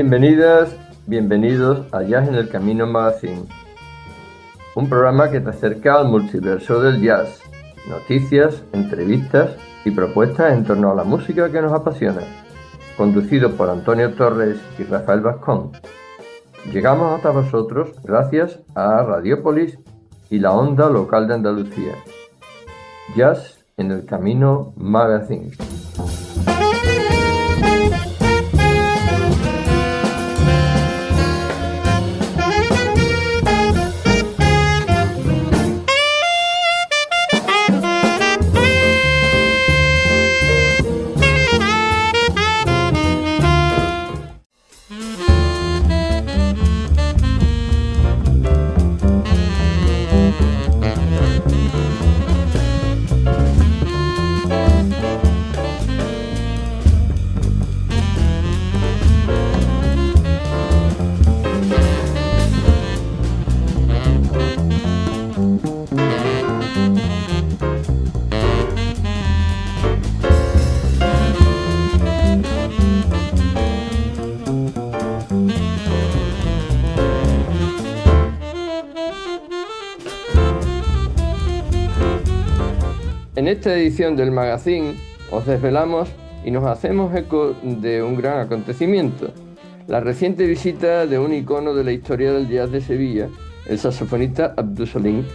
Bienvenidas, bienvenidos a Jazz en el Camino Magazine, un programa que te acerca al multiverso del jazz, noticias, entrevistas y propuestas en torno a la música que nos apasiona, conducido por Antonio Torres y Rafael Vascón. Llegamos hasta vosotros gracias a Radiopolis y la Onda Local de Andalucía. Jazz en el Camino Magazine. En esta edición del magazine os desvelamos y nos hacemos eco de un gran acontecimiento, la reciente visita de un icono de la historia del jazz de Sevilla, el saxofonista Abdou Salim,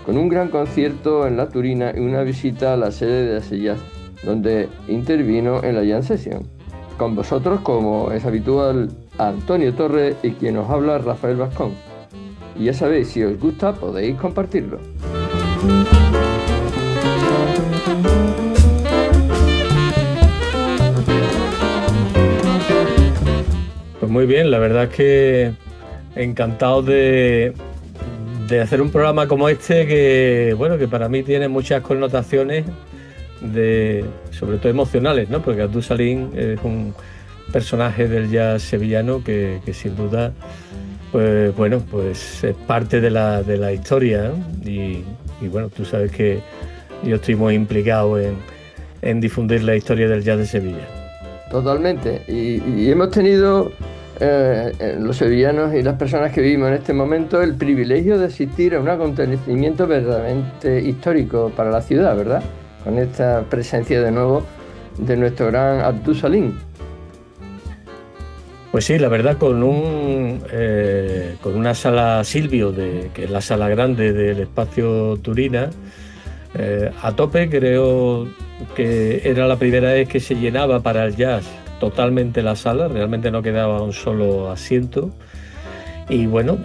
con un gran concierto en La Turina y una visita a la sede de Acid Jazz, donde intervino en la Jam Session. Con vosotros, como es habitual, Antonio Torres y quien os habla, Rafael Vascón. Y ya sabéis, si os gusta podéis compartirlo. Pues muy bien, la verdad es que encantado de hacer un programa como este que, bueno, que para mí tiene muchas connotaciones sobre todo emocionales, ¿no? Porque Abdou Salim es un personaje del jazz sevillano que sin duda, pues bueno, pues es parte de la historia, ¿no? Y bueno, tú sabes que yo estoy muy implicado en difundir la historia del jazz de Sevilla. Totalmente. Y hemos tenido, los sevillanos y las personas que vivimos en este momento, el privilegio de asistir a un acontecimiento verdaderamente histórico para la ciudad, ¿verdad? Con esta presencia de nuevo de nuestro gran Abdou Salim. Pues sí, la verdad, con una sala Silvio, que es la sala grande del espacio Turina, a tope. Creo que era la primera vez que se llenaba para el jazz totalmente la sala, realmente no quedaba un solo asiento. Y bueno,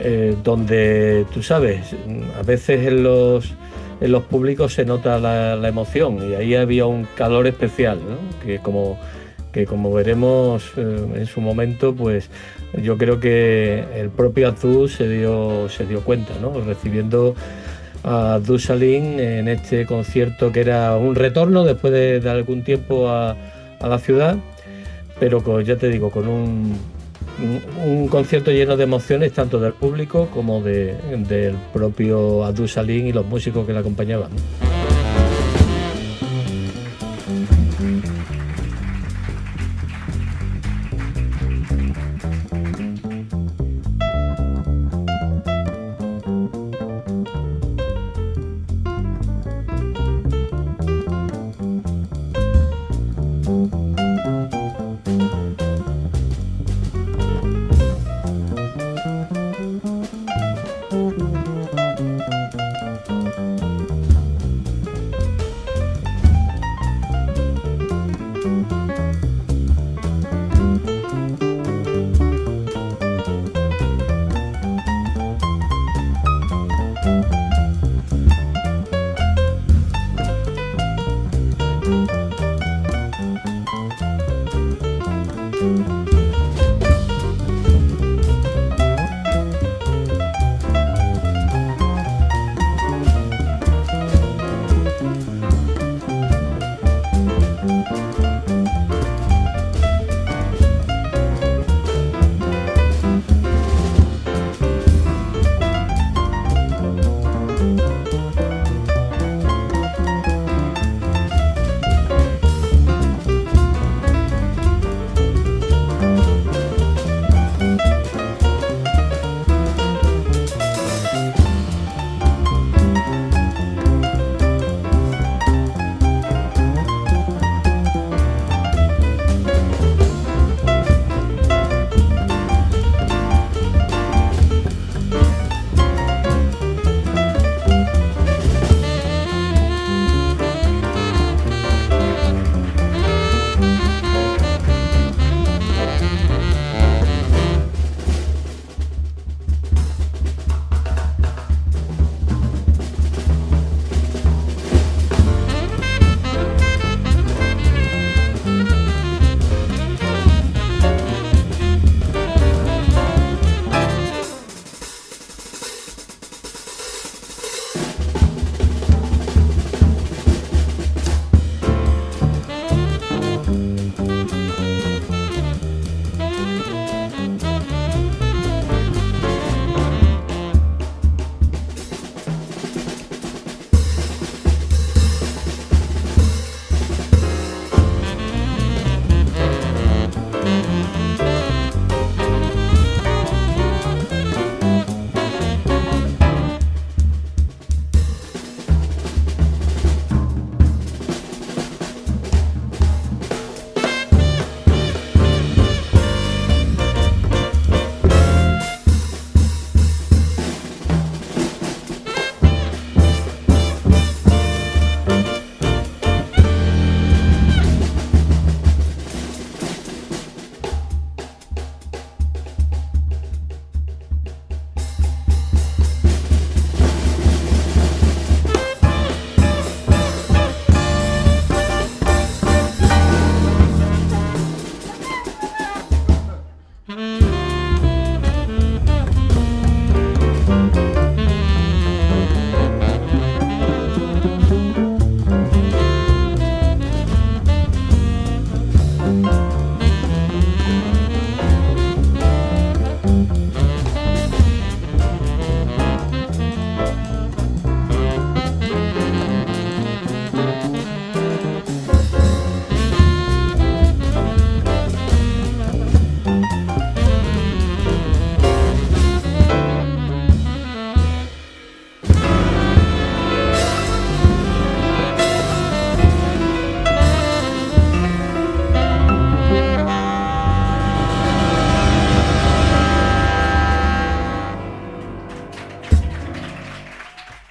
donde tú sabes, a veces en los públicos se nota la emoción, y ahí había un calor especial, ¿no? que como veremos en su momento, pues yo creo que el propio Abdou se dio cuenta, ¿no? Recibiendo a Abdou Salim en este concierto, que era un retorno después de algún tiempo a la ciudad, pero ya te digo, con un concierto lleno de emociones, tanto del público como del propio Abdou Salim y los músicos que le acompañaban.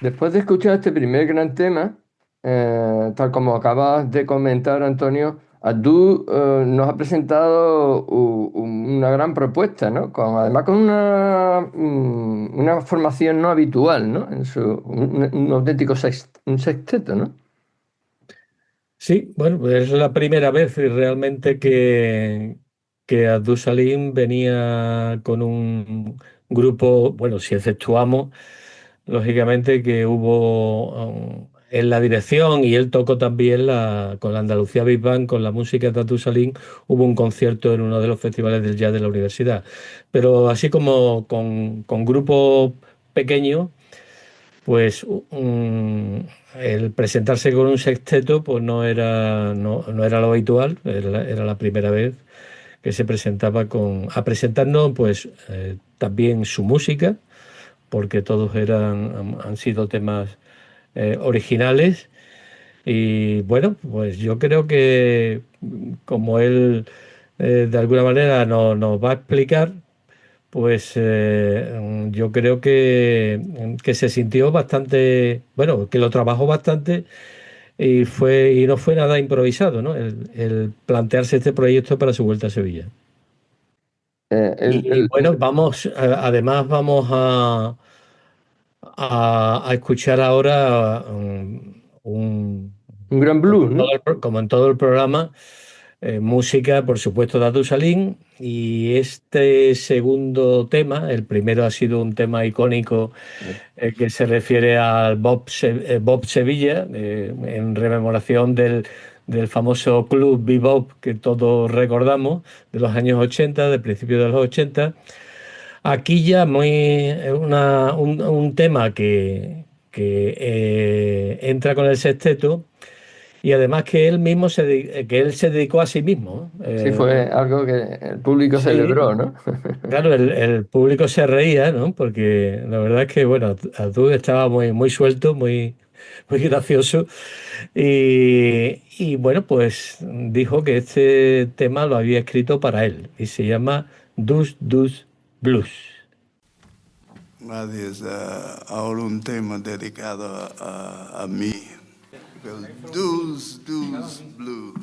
Después de escuchar este primer gran tema, tal como acabas de comentar, Antonio, Abdul nos ha presentado una gran propuesta, ¿no? Además con una formación no habitual, ¿no? Un auténtico un sexteto, ¿no? Sí, bueno, pues es la primera vez realmente que Abdul Salim venía con un grupo, bueno, si exceptuamos, lógicamente que hubo en la dirección y él tocó también con la Andalucía Big Band, con la música de Abdul Salim, hubo un concierto en uno de los festivales del jazz de la universidad. Pero así como con grupos pequeños, pues el presentarse con un sexteto pues no era lo habitual, era la primera vez que se presentaba a presentarnos pues también su música, porque todos han sido temas originales. Y bueno, pues yo creo que como él de alguna manera nos va a explicar, pues yo creo que se sintió bastante, bueno, que lo trabajó bastante y no fue nada improvisado, ¿no? El plantearse este proyecto para su vuelta a Sevilla. Eh, el- Y el- bueno, además vamos a escuchar ahora un gran blues, ¿no? como en todo el programa, música, por supuesto, de Abdul Salim. Y este segundo tema, el primero ha sido un tema icónico que se refiere al Bob Sevilla, en rememoración del famoso club bebop que todos recordamos, de los años 80, del principio de los 80. Aquí ya un tema que entra con el sexteto y además que que él se dedicó a sí mismo, ¿no? Sí, fue algo que el público celebró, Sí, ¿no? claro, el público se reía, ¿no? Porque la verdad es que, bueno, Abdul estaba muy suelto, muy gracioso. Y bueno, pues dijo que este tema lo había escrito para él y se llama Dus Dus Blues. Es ahora un tema dedicado a mí. El Dus Dus Blues.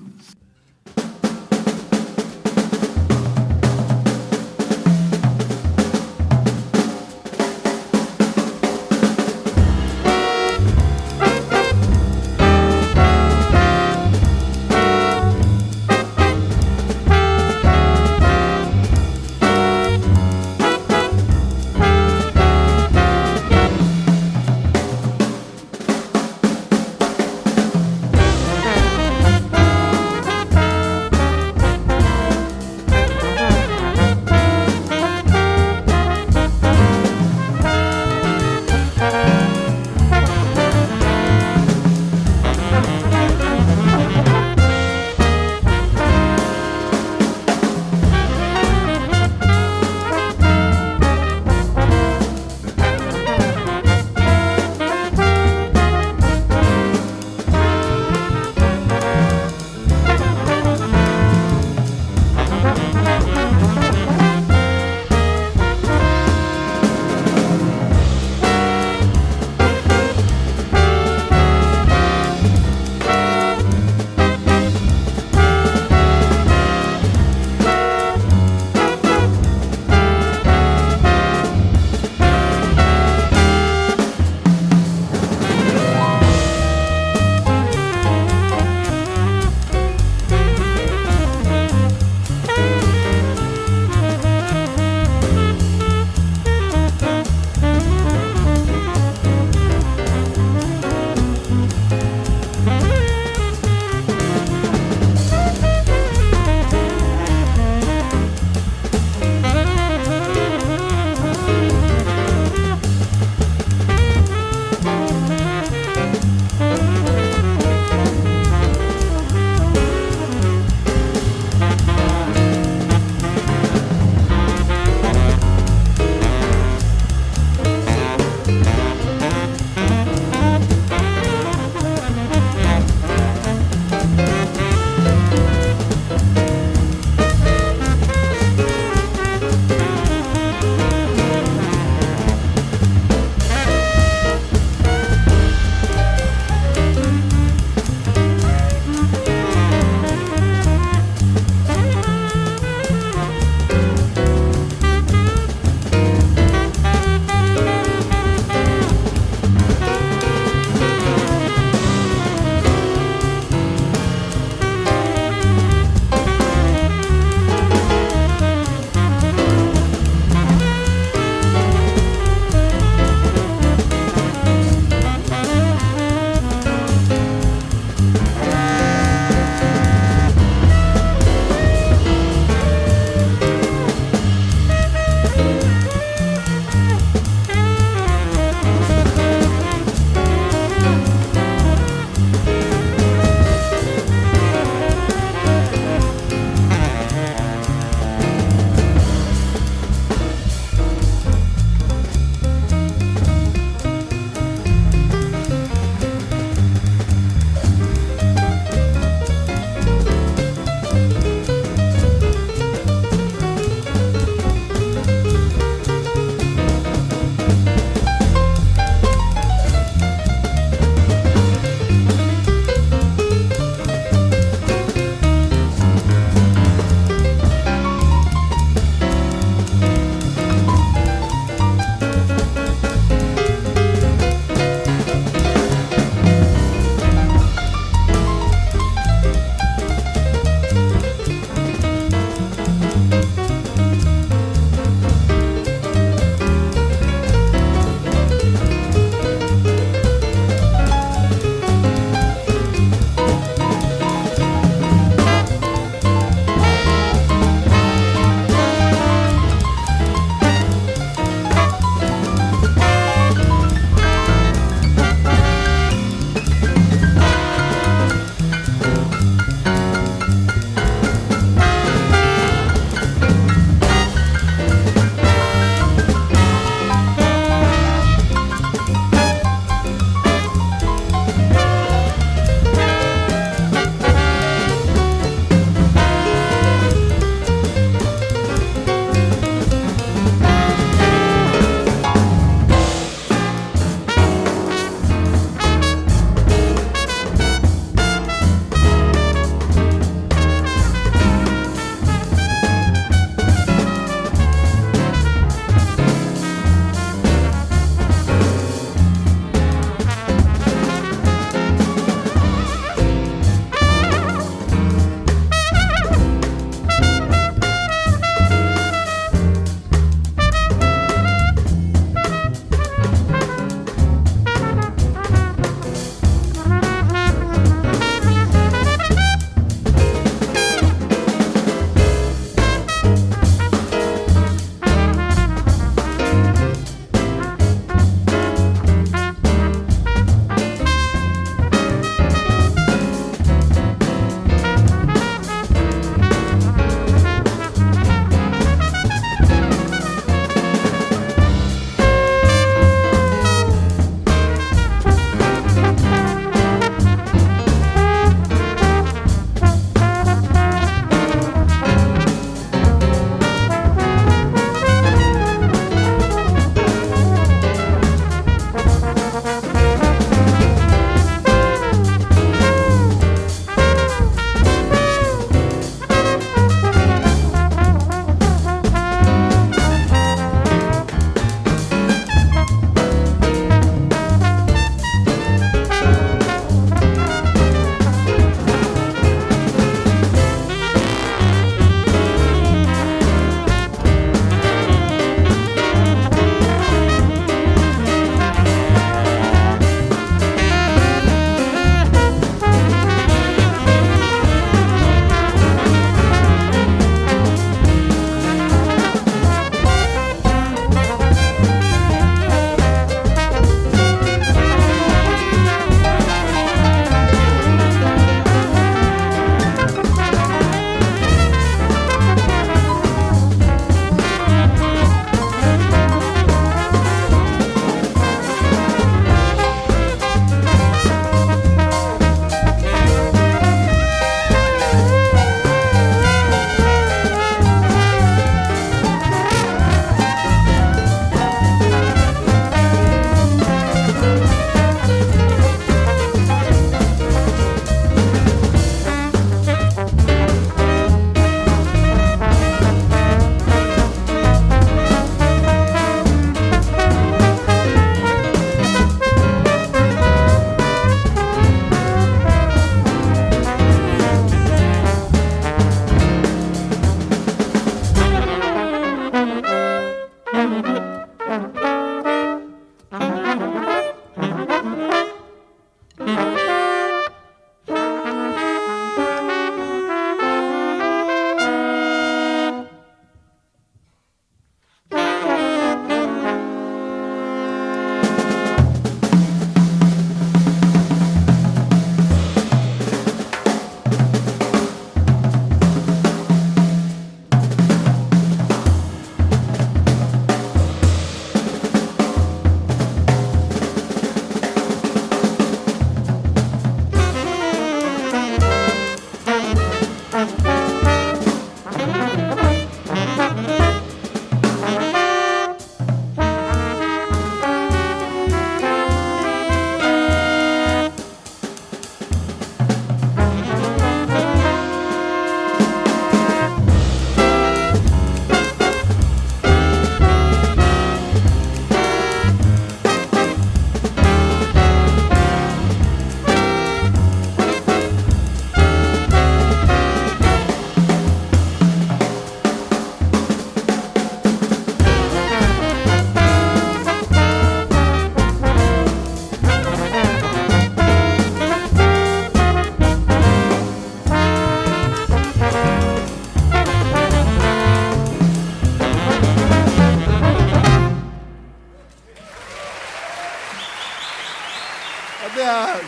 Gracias.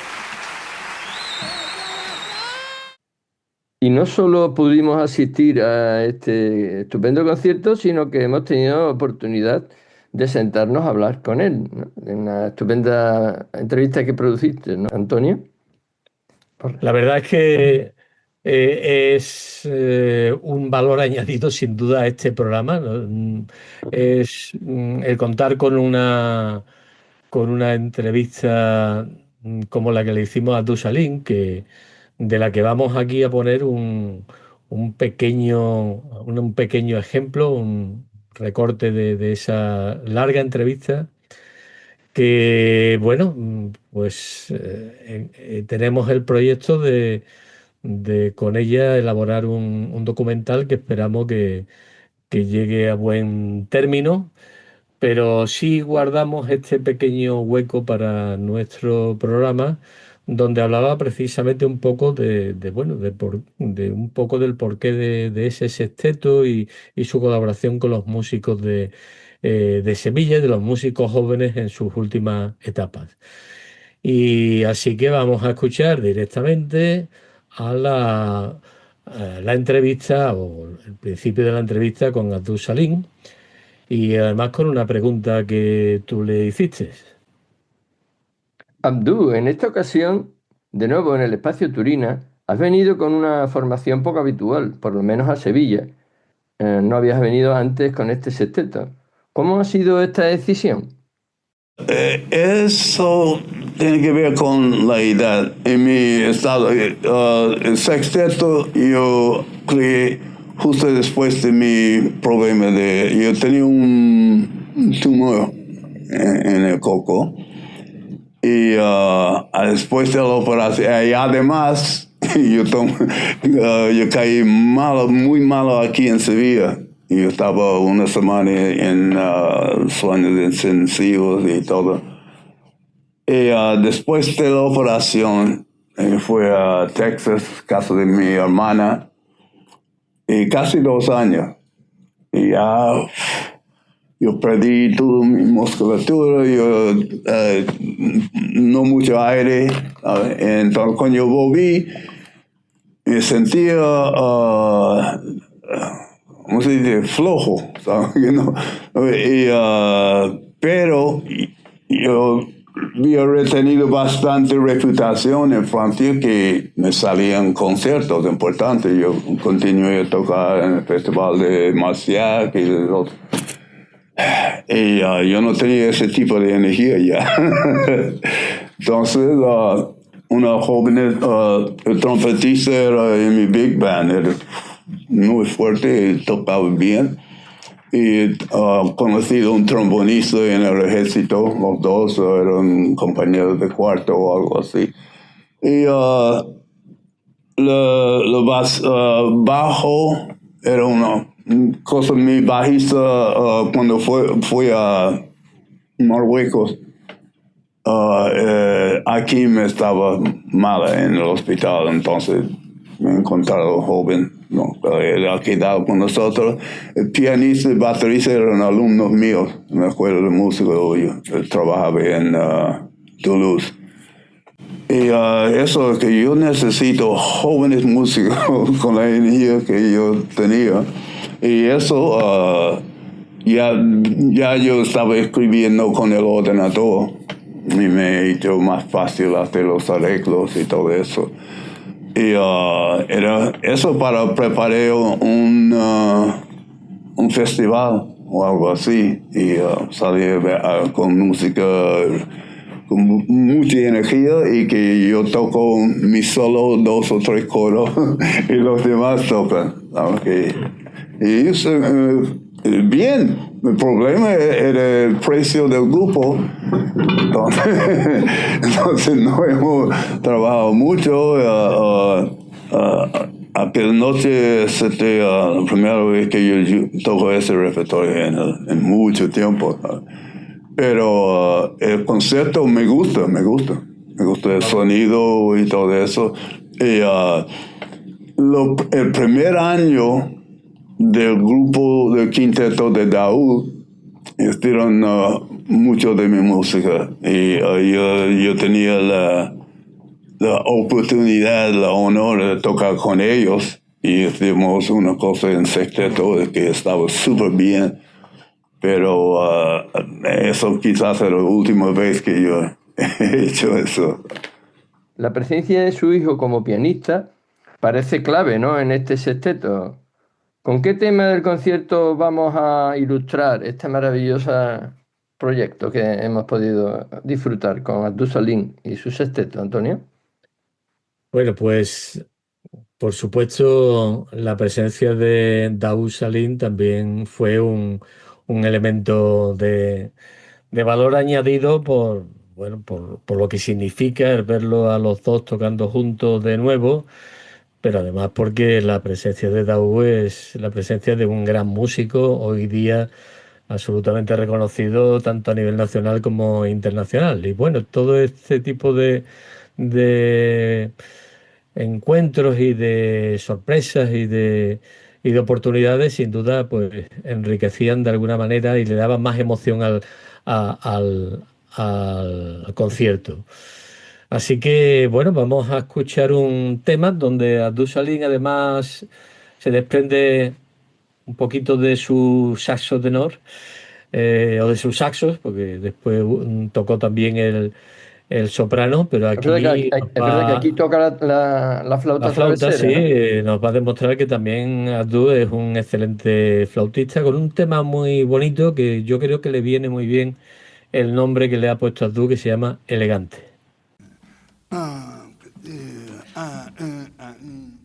Y no solo pudimos asistir a este estupendo concierto, sino que hemos tenido oportunidad de sentarnos a hablar con él, ¿no? En una estupenda entrevista que produciste, ¿no, Antonio? La verdad es que es un valor añadido sin duda a este programa, ¿no? Es el contar con una entrevista como la que le hicimos a Dusalín, de la que vamos aquí a poner un pequeño ejemplo, un recorte de esa larga entrevista que, bueno, pues tenemos el proyecto de con ella elaborar un documental que esperamos que llegue a buen término, pero sí guardamos este pequeño hueco para nuestro programa, donde hablaba precisamente un poco bueno, de un poco del porqué de ese sexteto y su colaboración con los músicos de Sevilla, de los músicos jóvenes en sus últimas etapas. Y así que vamos a escuchar directamente a la entrevista o el principio de la entrevista con Abdul Salim, y además con una pregunta que tú le hiciste. Abdú, en esta ocasión, de nuevo en el espacio Turina, has venido con una formación poco habitual, por lo menos a Sevilla. No habías venido antes con este sexteto. ¿Cómo ha sido esta decisión? Eso tiene que ver con la edad. En mi estado, el sexteto yo creé justo después de mi problema yo tenía un tumor en el coco y después de la operación, y además yo caí muy malo aquí en Sevilla. Yo estaba una semana en sueños intensivos y todo. Y después de la operación, fui a Texas, casa de mi hermana, y casi 2 años. Y ya yo perdí toda mi musculatura, no mucho aire. Entonces cuando yo volví, me sentía... ¿cómo se dice? Flojo, ¿sabes? Pero yo había retenido bastante reputación en Francia, que me salían conciertos importantes. Yo continué a tocar en el Festival de Marciac y de otros. Y yo no tenía ese tipo de energía ya. Entonces, una joven trompetista era en mi big band, era muy fuerte, tocaba bien. Y conocido un trombonista en el ejército, los dos eran compañeros de cuarto o algo así. Y bajo era una cosa, mi bajista cuando fui a Marruecos, aquí me estaba mal en el hospital, entonces me encontraron joven, ¿no? Él ha quedado con nosotros. El pianista y baterista eran alumnos míos en la escuela de música. Yo trabajaba en Toulouse. Y eso es que yo necesito jóvenes músicos con la energía que yo tenía. Y eso, ya yo estaba escribiendo con el ordenador y me hizo más fácil hacer los arreglos y todo eso. Y era eso para preparar un festival o algo así. Y salí con música con mucha energía, y que yo toco mi solo 2 o 3 coros y los demás tocan. Y eso, bien. El problema era el precio del grupo. Entonces no hemos trabajado mucho. Aquella noche la primera vez que yo toco ese repertorio en mucho tiempo. Pero el concepto me gusta el sonido y todo eso. Y el primer año del grupo del quinteto de Daoud, estuvieron mucho de mi música. Y yo tenía la oportunidad, el honor de tocar con ellos. Y hicimos una cosa en sexteto que estaba súper bien. Pero eso quizás es la última vez que yo he hecho eso. La presencia de su hijo como pianista parece clave, ¿no?, en este sexteto. ¿Con qué tema del concierto vamos a ilustrar este maravilloso proyecto que hemos podido disfrutar con Abdul Salim y su sexteto, Antonio? Bueno, pues por supuesto la presencia de Daoud Salim también fue un elemento de valor añadido por, bueno, por lo que significa el verlo a los dos tocando juntos de nuevo, pero además porque la presencia de Daoud es la presencia de un gran músico hoy día absolutamente reconocido tanto a nivel nacional como internacional. Y bueno, todo este tipo de encuentros y de sorpresas y de oportunidades, sin duda, pues enriquecían de alguna manera y le daban más emoción al concierto. Así que, bueno, vamos a escuchar un tema donde Abdul Salim además se desprende un poquito de su saxo tenor, o de sus saxos, porque después tocó también el soprano, pero Es verdad aquí es verdad que aquí toca la la flauta flauta, sí, travesera, ¿no? nos va a demostrar que también Abdul es un excelente flautista con un tema muy bonito que yo creo que le viene muy bien el nombre que le ha puesto a Abdul, que se llama Elegante. Ah, ah, ah, ah, mm.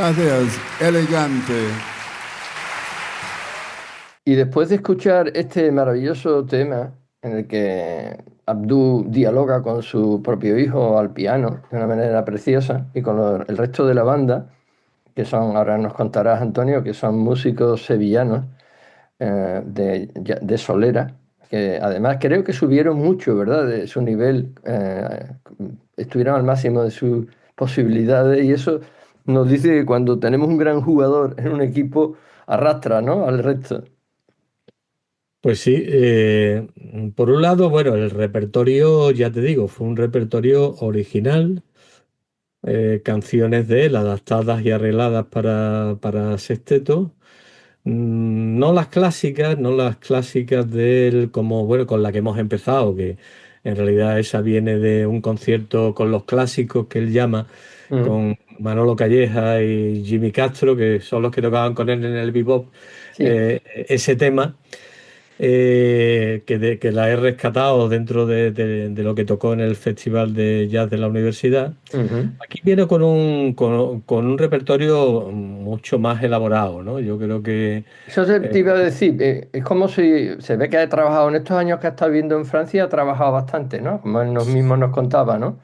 Gracias, elegante. Y después de escuchar este maravilloso tema en el que Abdú dialoga con su propio hijo al piano de una manera preciosa y con el resto de la banda, que son, ahora nos contarás Antonio, que son músicos sevillanos de Solera, que además creo que subieron mucho, ¿verdad? De su nivel, estuvieron al máximo de sus posibilidades y eso nos dice que cuando tenemos un gran jugador en un equipo arrastra, ¿no?, al resto. Pues sí, por un lado, bueno, el repertorio, ya te digo, fue un repertorio original, canciones de él adaptadas y arregladas para sexteto. No las clásicas de él como, bueno, con la que hemos empezado, que en realidad esa viene de un concierto con los clásicos que él llama, con Manolo Calleja y Jimmy Castro, que son los que tocaban con él en el bebop, Sí. ese tema. Que la he rescatado dentro de lo que tocó en el Festival de Jazz de la universidad. Aquí viene con un repertorio mucho más elaborado, ¿no? Yo creo que... Eso te iba a decir, es como si se ve que ha trabajado en estos años que ha estado viviendo en Francia, ha trabajado bastante, ¿no? Como él mismo nos contaba, ¿no?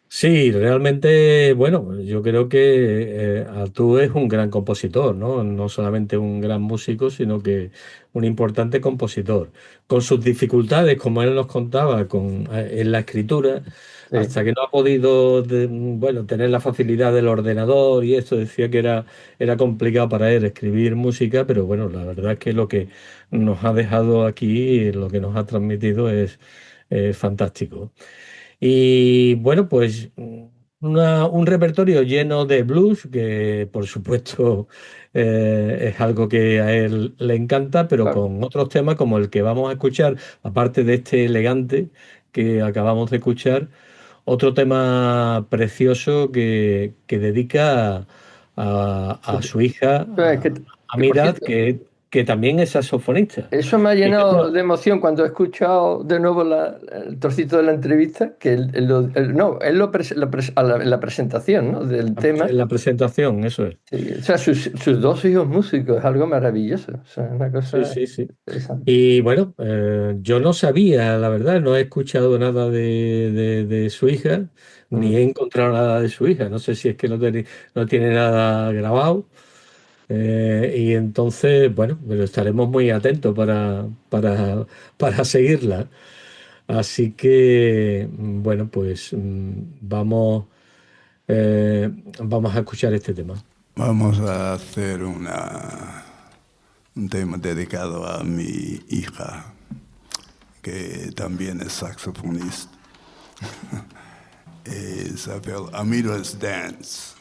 Sí, realmente, bueno, yo creo que Artú es un gran compositor, ¿no? No solamente un gran músico, sino que un importante compositor. Con sus dificultades, como él nos contaba, en la escritura, Sí. hasta que no ha podido, bueno, tener la facilidad del ordenador y esto, decía que era complicado para él escribir música, pero bueno, la verdad es que lo que nos ha dejado aquí, lo que nos ha transmitido es fantástico. Y bueno, pues un repertorio lleno de blues, que por supuesto es algo que a él le encanta, pero Claro. con otros temas como el que vamos a escuchar, aparte de este elegante que acabamos de escuchar, otro tema precioso que dedica a su hija, Pues a por Mirad, cierto, que también es saxofonista. eso me ha Y llenado de emoción cuando he escuchado de nuevo el trocito de la entrevista, que en la presentación, ¿no?, del tema. en la presentación, eso es. Sí, o sea, sus dos hijos músicos, es algo maravilloso, o sea, es una Sí, cosa sí, sí. interesante. Y bueno, yo no sabía, la verdad, no he escuchado nada de su hija, ni he encontrado nada de su hija. No sé si es que no tiene nada grabado. Y entonces, bueno, pero estaremos muy atentos para seguirla. Así que, bueno, pues vamos a escuchar este tema. Vamos a hacer un tema dedicado a mi hija, que también es saxofonista. Isabel Amira's Dance.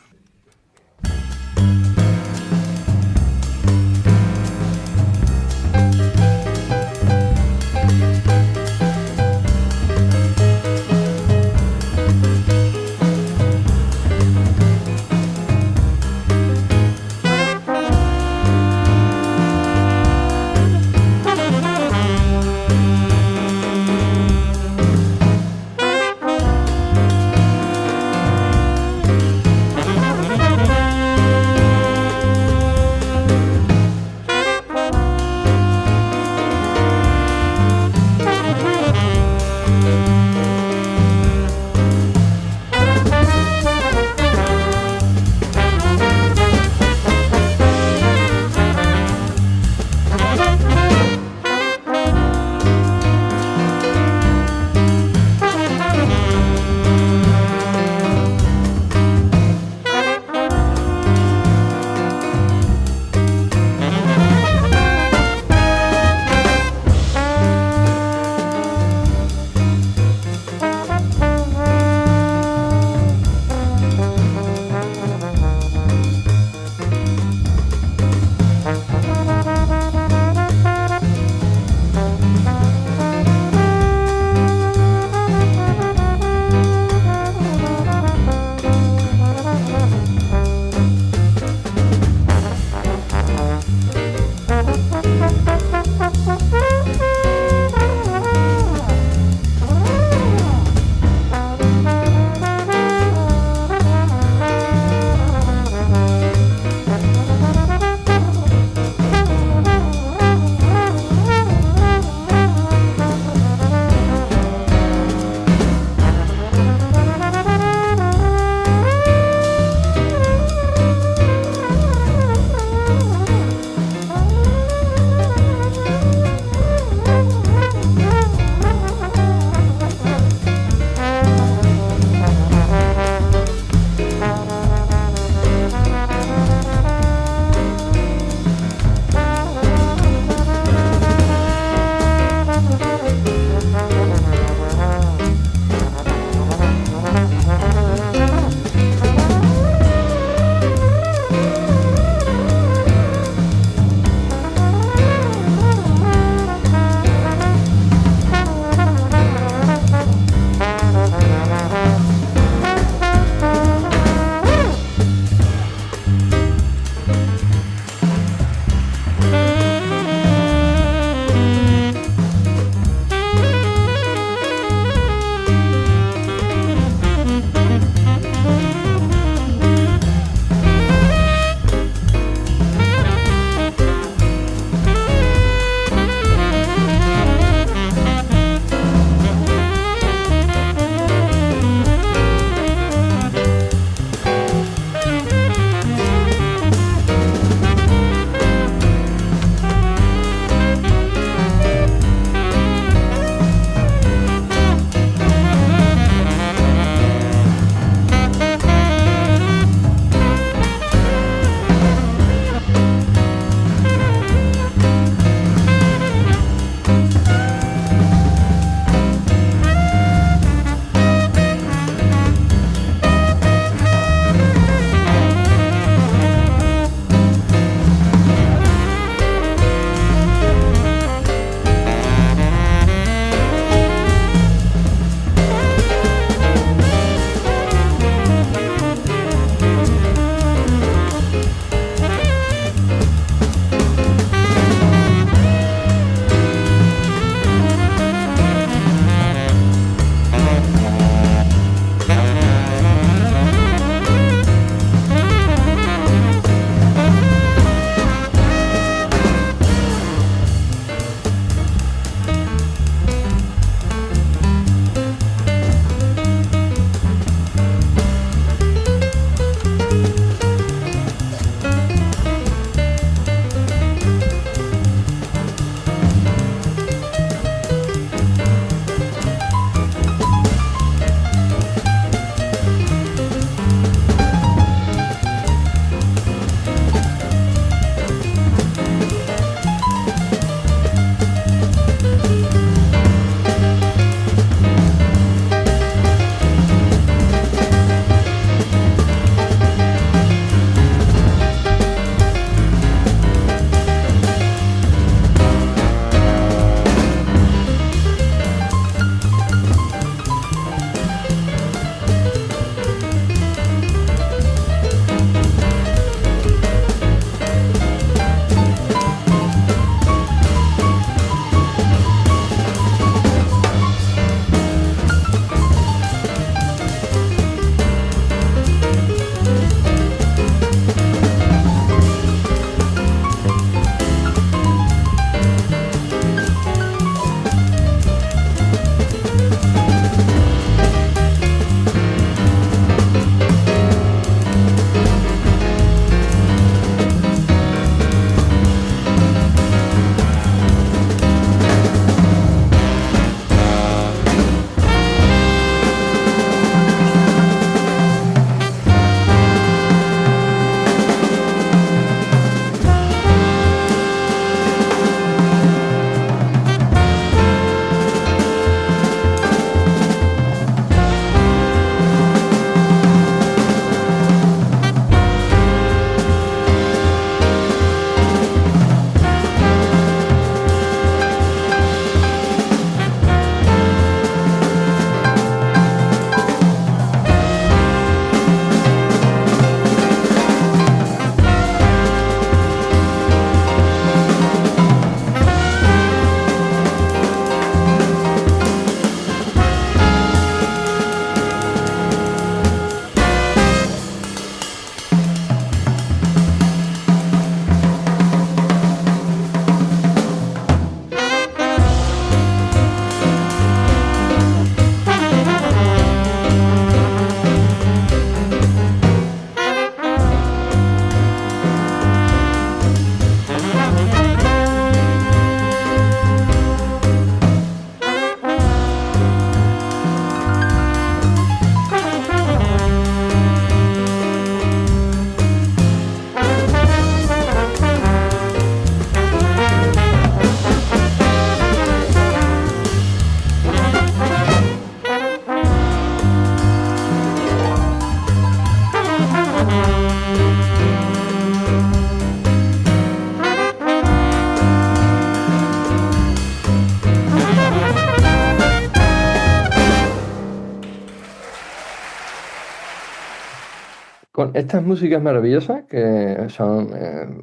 con estas músicas maravillosas, que son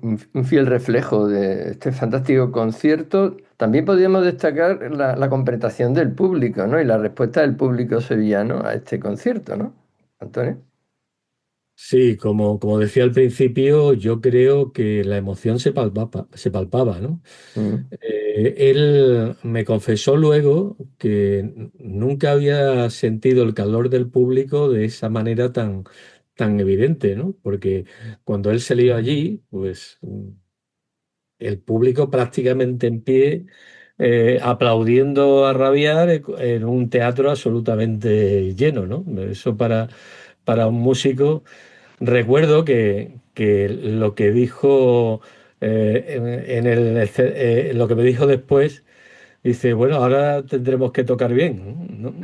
un fiel reflejo de este fantástico concierto, también podríamos destacar la completación del público, ¿no? Y la respuesta del público sevillano a este concierto, ¿no, Antonio? Sí, como decía al principio, yo creo que la emoción se palpaba, ¿no? Mm. Él me confesó luego que nunca había sentido el calor del público de esa manera tan evidente, ¿no? Porque cuando él salió allí, pues el público prácticamente en pie, aplaudiendo a rabiar en un teatro absolutamente lleno, ¿no? Eso para un músico. Recuerdo que lo que dijo lo que me dijo después, dice, bueno, ahora tendremos que tocar bien, ¿no?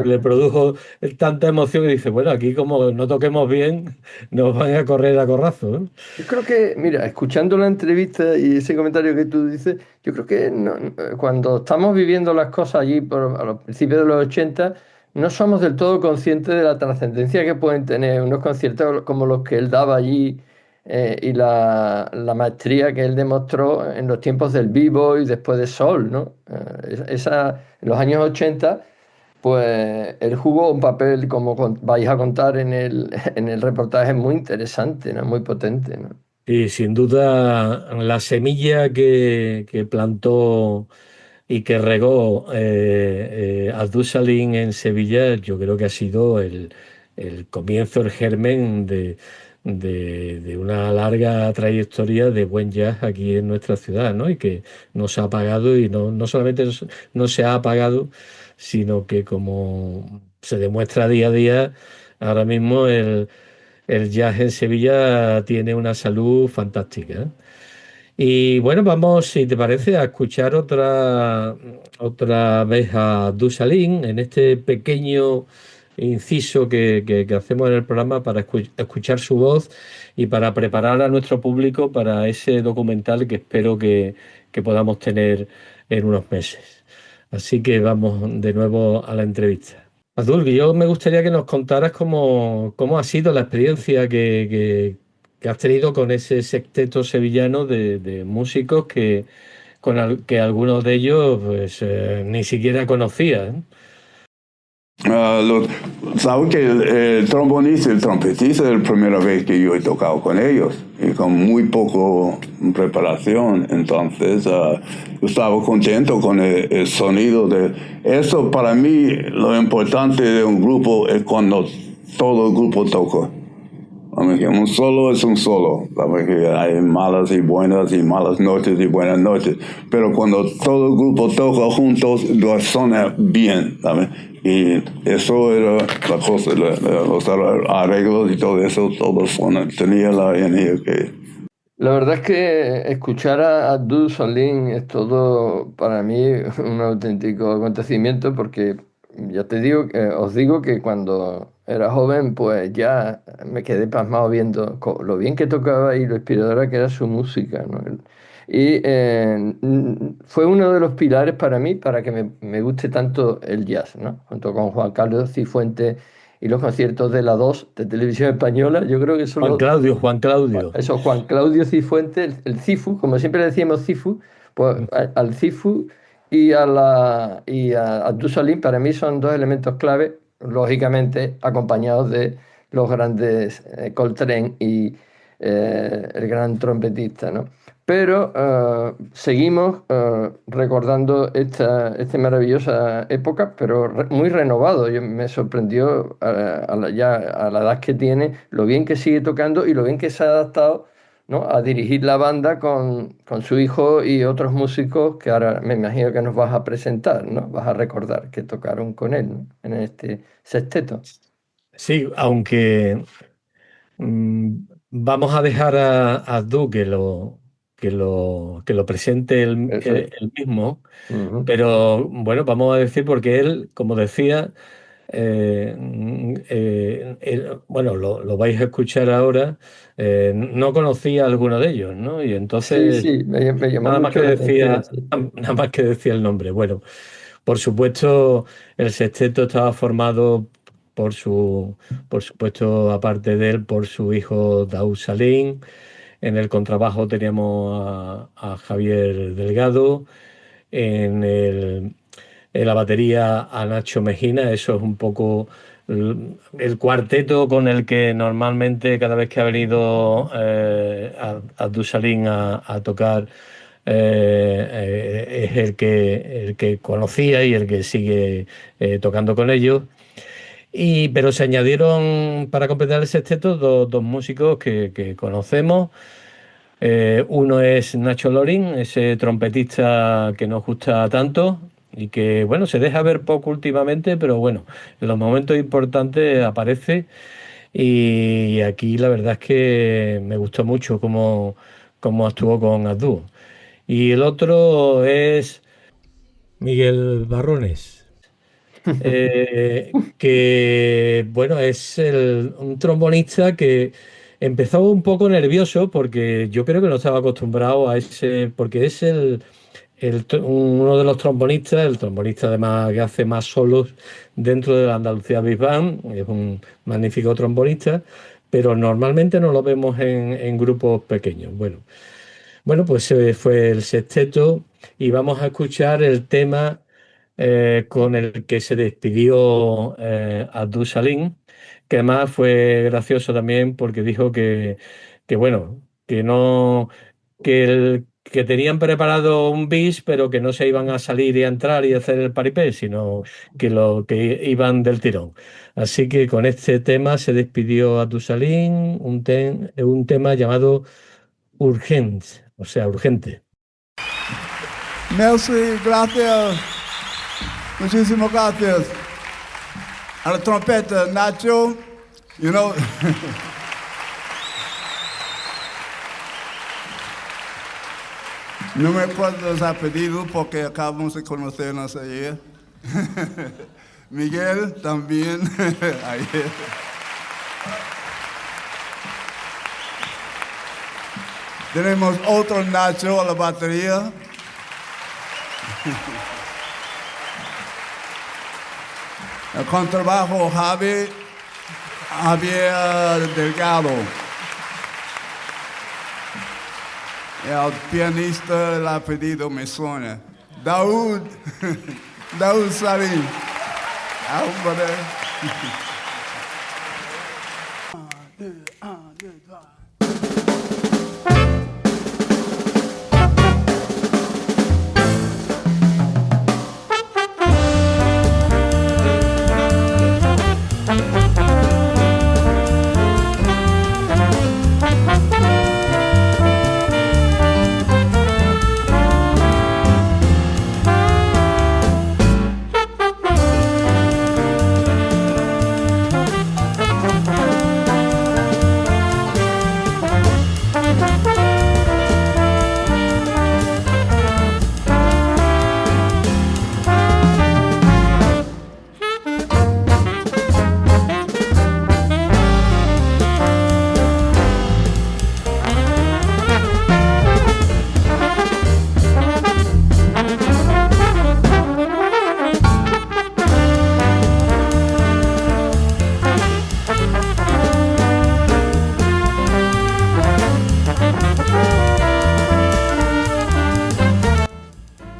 Le produjo tanta emoción y dice, bueno, aquí como no toquemos bien, nos van a correr a corrazo, ¿no? Yo creo que, mira, escuchando la entrevista y ese comentario que tú dices, yo creo que cuando estamos viviendo las cosas allí a los principios de los 80, no somos del todo conscientes de la trascendencia que pueden tener unos conciertos como los que él daba allí y la maestría que él demostró en los tiempos del vivo y después de Sol, ¿no? En los años 80 pues él jugó un papel, como vais a contar en en el reportaje, muy interesante, ¿no? Muy potente, ¿no? Y sin duda la semilla que plantó y que regó Abdus Salim en Sevilla, yo creo que ha sido el comienzo, el germen de una larga trayectoria de buen jazz aquí en nuestra ciudad, ¿no? Y que no se ha apagado y no solamente no se ha apagado, sino que como se demuestra día a día, ahora mismo el jazz en Sevilla tiene una salud fantástica, ¿eh? Y bueno, vamos, si te parece, a escuchar otra vez a Dusalín en este pequeño inciso que hacemos en el programa para escuchar su voz y para preparar a nuestro público para ese documental que espero que podamos tener en unos meses. Así que vamos de nuevo a la entrevista. Abdul, yo me gustaría que nos contaras cómo ha sido la experiencia que has tenido con ese sexteto sevillano de músicos que algunos de ellos pues, ni siquiera conocía, ¿eh? Sabe que el trombonista y el trompetista es la primera vez que yo he tocado con ellos y con muy poco preparación. Entonces, yo estaba contento con el sonido de eso. Para mí, lo importante de un grupo es cuando todo el grupo toca. Un solo es un solo. Hay malas y malas noches y buenas noches. Pero cuando todo el grupo toca juntos, suena bien, ¿sabes? Y eso era la cosa, los arreglos y todo eso, todo suena. Tenía la energía que... La verdad es que escuchar a Abdul Salim es todo para mí un auténtico acontecimiento porque ya te digo, os digo que cuando era joven pues ya me quedé pasmado viendo lo bien que tocaba y lo inspiradora que era su música, ¿no? Y fue uno de los pilares para mí para que me guste tanto el jazz, ¿no? Junto con Juan Carlos Cifuentes y los conciertos de la 2 de Televisión Española, yo creo que son los... Juan Claudio. Eso, Juan Claudio Cifuentes, el Cifu, como siempre le decíamos Cifu, pues al Cifu y a Abdul Salim para mí son dos elementos clave, lógicamente acompañados de los grandes Coltrane y el gran trompetista, ¿no? Pero seguimos recordando esta maravillosa época, pero muy renovado. Me sorprendió ya a la edad que tiene, lo bien que sigue tocando y lo bien que se ha adaptado, ¿no? A dirigir la banda con su hijo y otros músicos que ahora me imagino que nos vas a presentar, ¿no? Vas a recordar que tocaron con él, ¿no? En este sexteto. Sí, aunque vamos a dejar a Abdul que lo presente Perfecto. él mismo, Ujú. pero bueno, vamos a decir porque él, como decía, bueno, lo vais a escuchar ahora, no conocía a alguno de ellos, ¿no? Y Sí, entonces sí, me llamó nada más mucho que la atención, decía, sí. nada más que decía el nombre. Bueno, por supuesto, el sexteto estaba formado por supuesto, aparte de él, por su hijo Daoud Salim. En el contrabajo teníamos a Javier Delgado, en la batería a Nacho Mejina. Eso es un poco el cuarteto con el que normalmente cada vez que ha venido Abdul Salim a tocar es el que conocía y el que sigue tocando con ellos. Pero se añadieron para completar el sexteto dos músicos que conocemos. Uno es Nacho Lorin, ese trompetista que nos gusta tanto y que, bueno, se deja ver poco últimamente, pero bueno, en los momentos importantes aparece. Y aquí la verdad es que me gustó mucho cómo actuó con Abdul. Y el otro es Miguel Barrones. Que bueno, es un trombonista que empezó un poco nervioso porque yo creo que no estaba acostumbrado a ese, porque es uno de los trombonistas, el trombonista además que hace más solos dentro de la Andalucía Big Band. Es un magnífico trombonista, pero normalmente no lo vemos en grupos pequeños. Bueno, pues fue el sexteto y vamos a escuchar el tema con el que se despidió Abdul Salim, que además fue gracioso también porque dijo que bueno, que no, que tenían preparado un bis, pero que no se iban a salir y a entrar y a hacer el paripé, sino que iban del tirón. Así que con este tema se despidió Abdul Salim, un tema llamado Urgent, o sea, urgente. Merci, gracias. Muchísimas gracias. A la trompeta, Nacho, you know. No me acuerdo los apellidos porque acabamos de conocernos ayer. Miguel también ayer. Tenemos otro Nacho a la batería. El contrabajo Javier Delgado. El pianista, el apellido me suena. Daoud Salim. Hombre.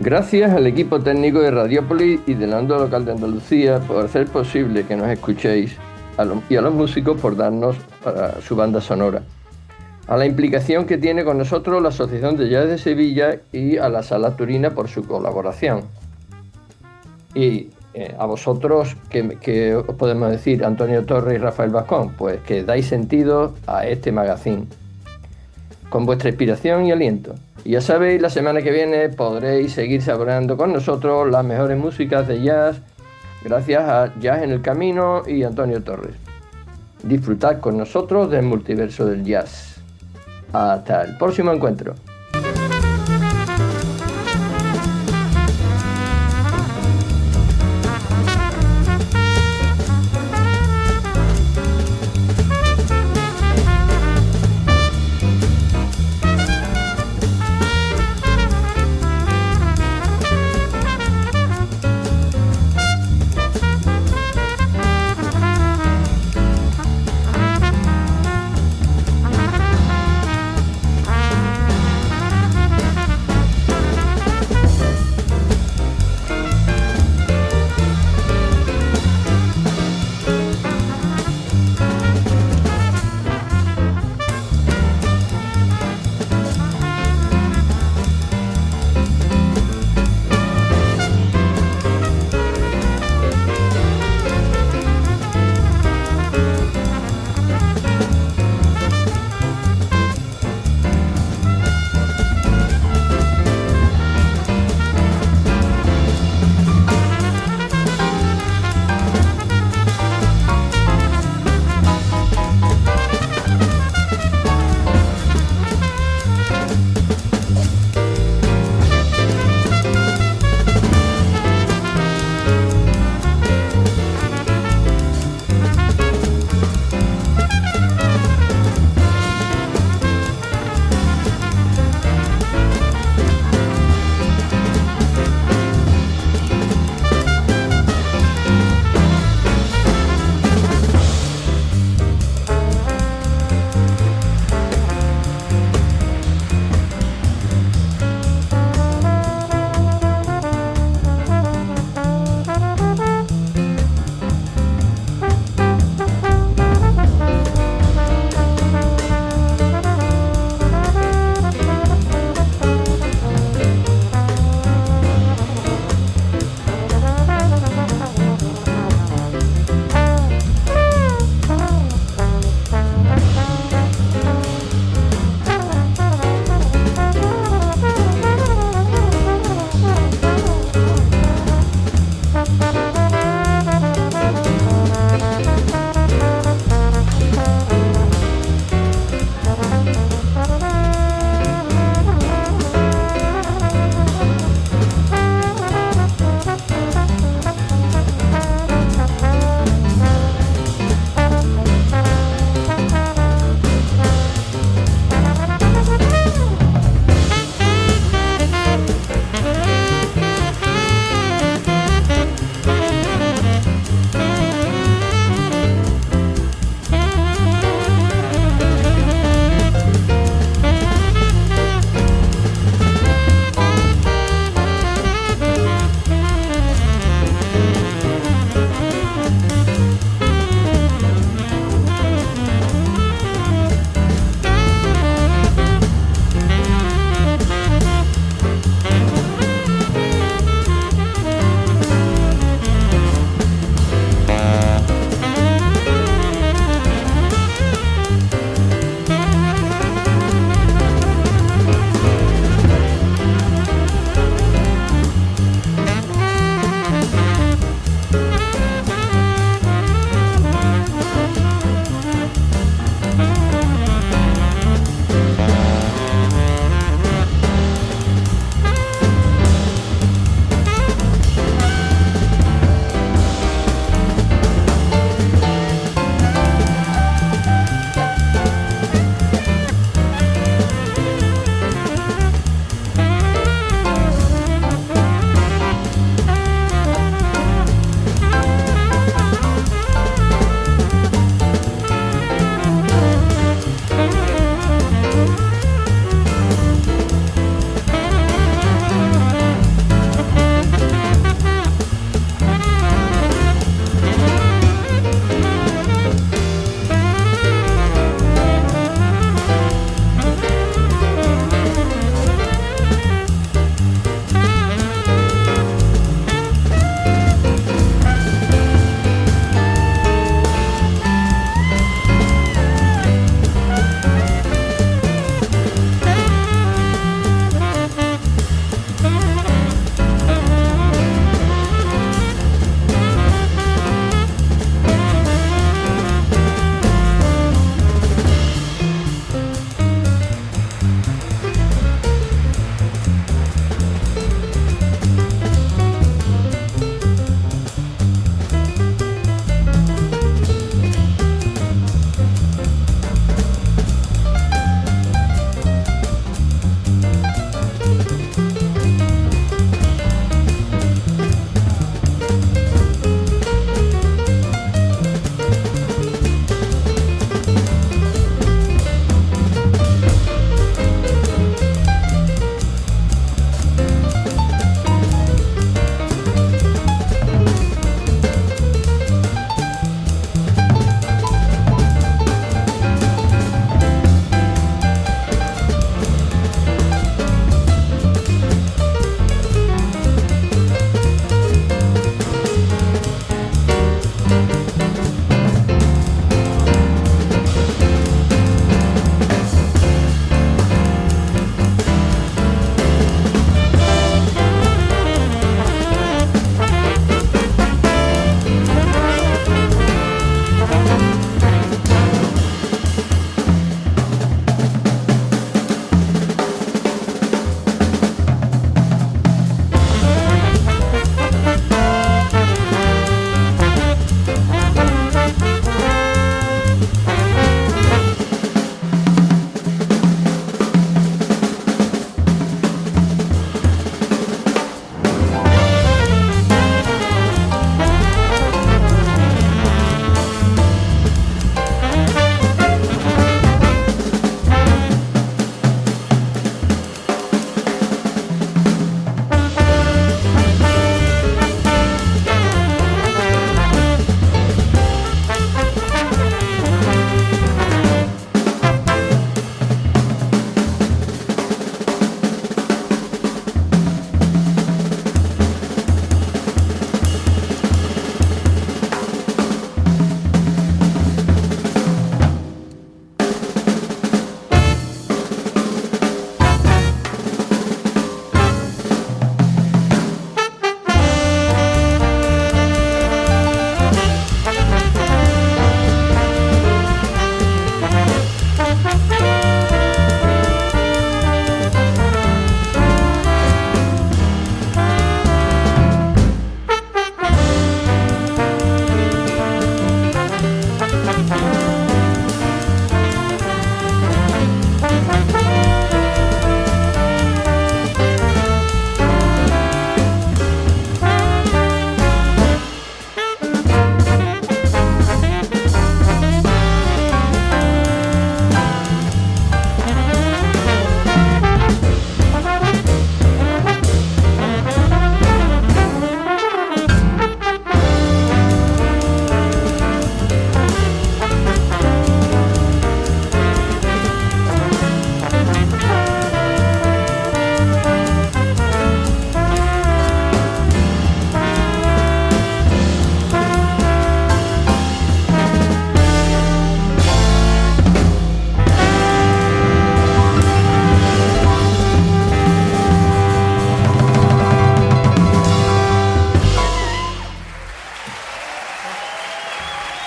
Gracias al equipo técnico de Radiópolis y de la Onda Local de Andalucía por hacer posible que nos escuchéis y a los músicos por darnos para su banda sonora. A la implicación que tiene con nosotros la Asociación de Jazz de Sevilla y a la Sala Turina por su colaboración. Y a vosotros, ¿qué os podemos decir, Antonio Torres y Rafael Vascón? Pues que dais sentido a este magazine con vuestra inspiración y aliento. Y ya sabéis, la semana que viene podréis seguir saboreando con nosotros las mejores músicas de jazz gracias a Jazz en el Camino y Antonio Torres. Disfrutad con nosotros del multiverso del jazz. Hasta el próximo encuentro.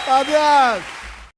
Gracias.